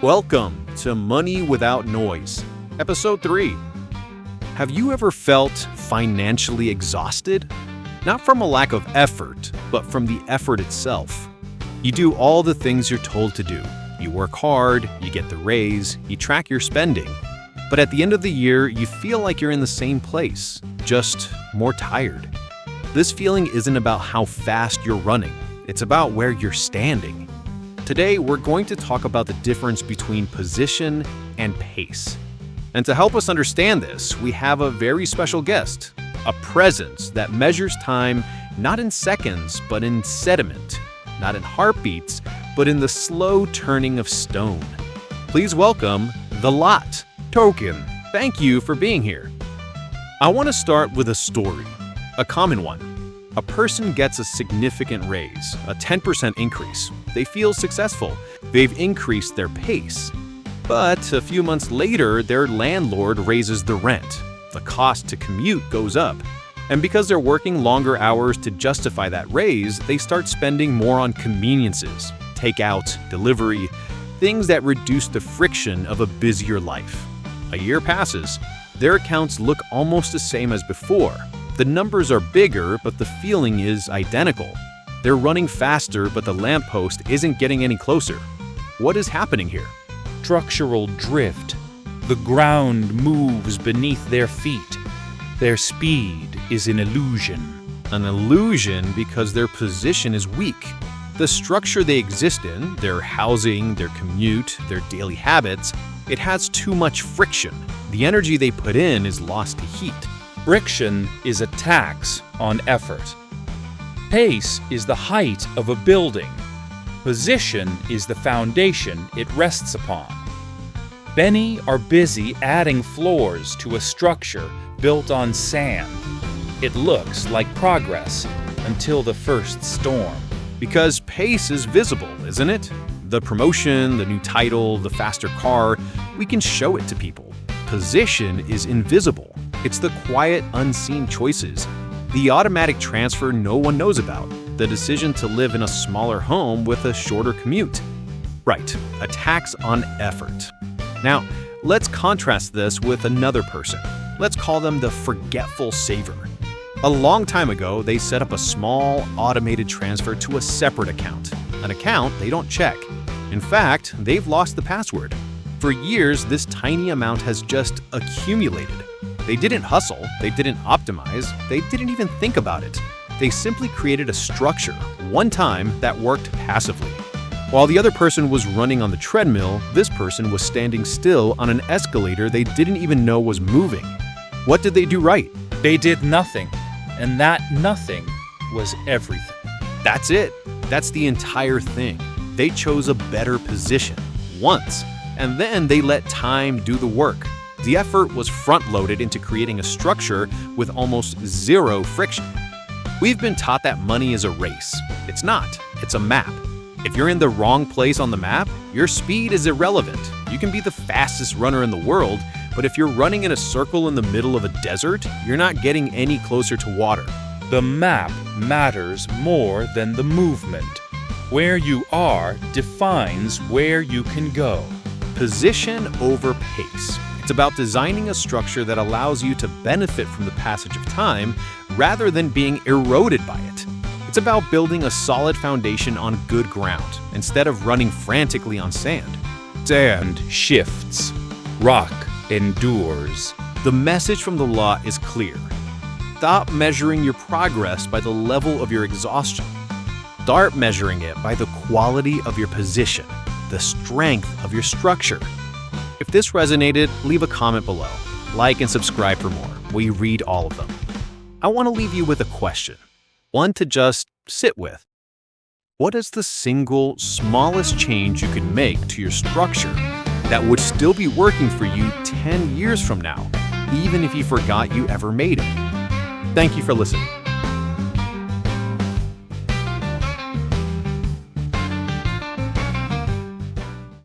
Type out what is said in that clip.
Welcome to Money Without Noise, Episode 3. Have you ever felt financially exhausted? Not from a lack of effort, but from the effort itself. You do all the things you're told to do. You work hard, you get the raise, you track your spending. But at the end of the year, you feel like you're in the same place, just more tired. This feeling isn't about how fast you're running. It's about where you're standing. Today, we're going to talk about the difference between position and pace. And to help us understand this, we have a very special guest, a presence that measures time not in seconds, but in sediment, not in heartbeats, but in the slow turning of stone. Please welcome The Lot Token. Thank you for being here. I want to start with a story, a common one. A person gets a significant raise, a 10% increase. They feel successful. They've increased their pace. But a few months later, their landlord raises the rent. The cost to commute goes up. And because they're working longer hours to justify that raise, they start spending more on conveniences, takeout, delivery, things that reduce the friction of a busier life. A year passes. Their accounts look almost the same as before. The numbers are bigger, but the feeling is identical. They're running faster, but the lamppost isn't getting any closer. What is happening here? Structural drift. The ground moves beneath their feet. Their speed is an illusion. An illusion because their position is weak. The structure they exist in, their housing, their commute, their daily habits, it has too much friction. The energy they put in is lost to heat. Friction is a tax on effort. Pace is the height of a building. Position is the foundation it rests upon. Many are busy adding floors to a structure built on sand. It looks like progress until the first storm. Because pace is visible, isn't it? The promotion, the new title, the faster car, we can show it to people. Position is invisible. It's the quiet, unseen choices. The automatic transfer no one knows about. The decision to live in a smaller home with a shorter commute. Right, a tax on effort. Now, let's contrast this with another person. Let's call them the forgetful saver. A long time ago, they set up a small, automated transfer to a separate account. An account they don't check. In fact, they've lost the password. For years, this tiny amount has just accumulated. They didn't hustle, they didn't optimize, they didn't even think about it. They simply created a structure, one time, that worked passively. While the other person was running on the treadmill, this person was standing still on an escalator they didn't even know was moving. What did they do right? They did nothing, and that nothing was everything. That's it. That's the entire thing. They chose a better position, once, and then they let time do the work. The effort was front-loaded into creating a structure with almost zero friction. We've been taught that money is a race. It's not. It's a map. If you're in the wrong place on the map, your speed is irrelevant. You can be the fastest runner in the world, but if you're running in a circle in the middle of a desert, you're not getting any closer to water. The map matters more than the movement. Where you are defines where you can go. Position over pace. It's about designing a structure that allows you to benefit from the passage of time rather than being eroded by it. It's about building a solid foundation on good ground instead of running frantically on sand. Sand shifts. Rock endures. The message from the law is clear. Stop measuring your progress by the level of your exhaustion. Start measuring it by the quality of your position, the strength of your structure. If this resonated, leave a comment below. Like and subscribe for more. We read all of them. I want to leave you with a question, one to just sit with. What is the single smallest change you could make to your structure that would still be working for you 10 years from now, even if you forgot you ever made it? Thank you for listening.